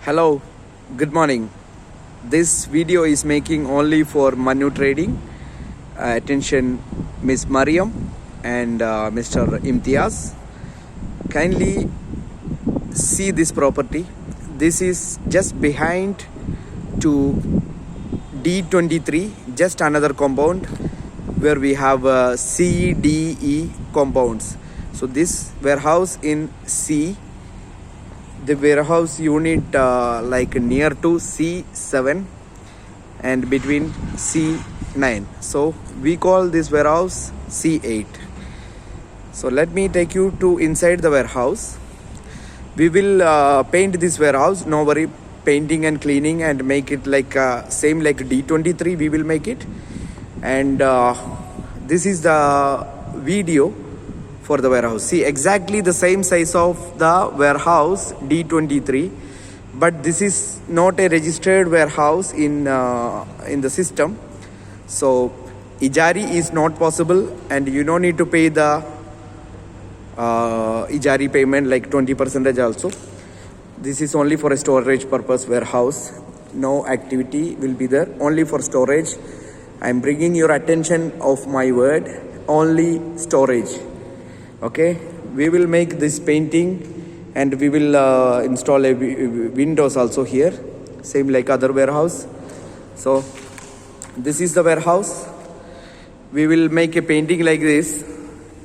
Hello, good morning. This video is making only for Manu Trading. Attention, Miss Mariam and Mr. Imtiaz. Kindly see this property. This is just behind to D23, just another compound where we have C, D, E compounds. So this warehouse in C, the warehouse unit like near to C7 and between C9. So we call this warehouse C8. So let me take you to inside the warehouse. We will paint this warehouse, no worry, painting and cleaning, and make it like same like D23 we will make it. And this is the video for the warehouse. See, exactly the same size of the warehouse D23, but this is not a registered warehouse in the system. So Ijari is not possible, and you don't need to pay the Ijari payment like 20% also. This is only for a storage purpose warehouse. No activity will be there, only for storage. I am bringing your attention of my word, only storage. Okay, we will make this painting and we will install a windows also here, same like other warehouse. So this is the warehouse. We will make a painting like this,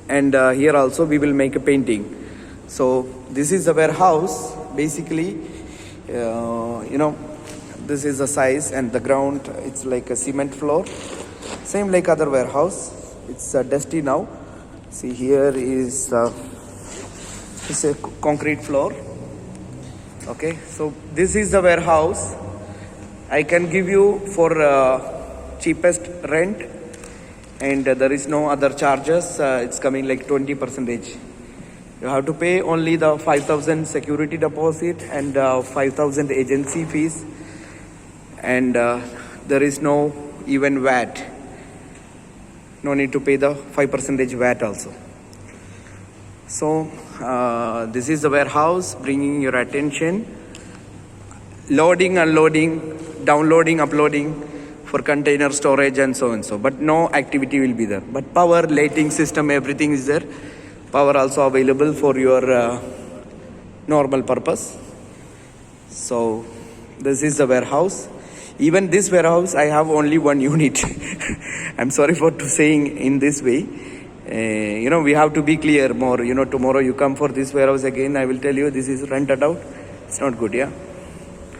and here also we will make a painting. So this is the warehouse. Basically, this is the size, and the ground, it's like a cement floor, same like other warehouse. It's dusty now. See, here is it's a concrete floor. Okay, so this is the warehouse. I can give you for cheapest rent, and there is no other charges. It's coming like 20%. You have to pay only the 5,000 security deposit and 5,000 agency fees, and there is no even VAT. No need to pay the 5% VAT also. So this is the warehouse, bringing your attention. Loading, unloading, downloading, uploading for container storage and so and so. But no activity will be there. But power, lighting system, everything is there. Power also available for your normal purpose. So this is the warehouse. Even this warehouse, I have only one unit. I'm sorry for saying in this way. We have to be clear more. Tomorrow you come for this warehouse again, I will tell you this is rented out. It's not good, yeah.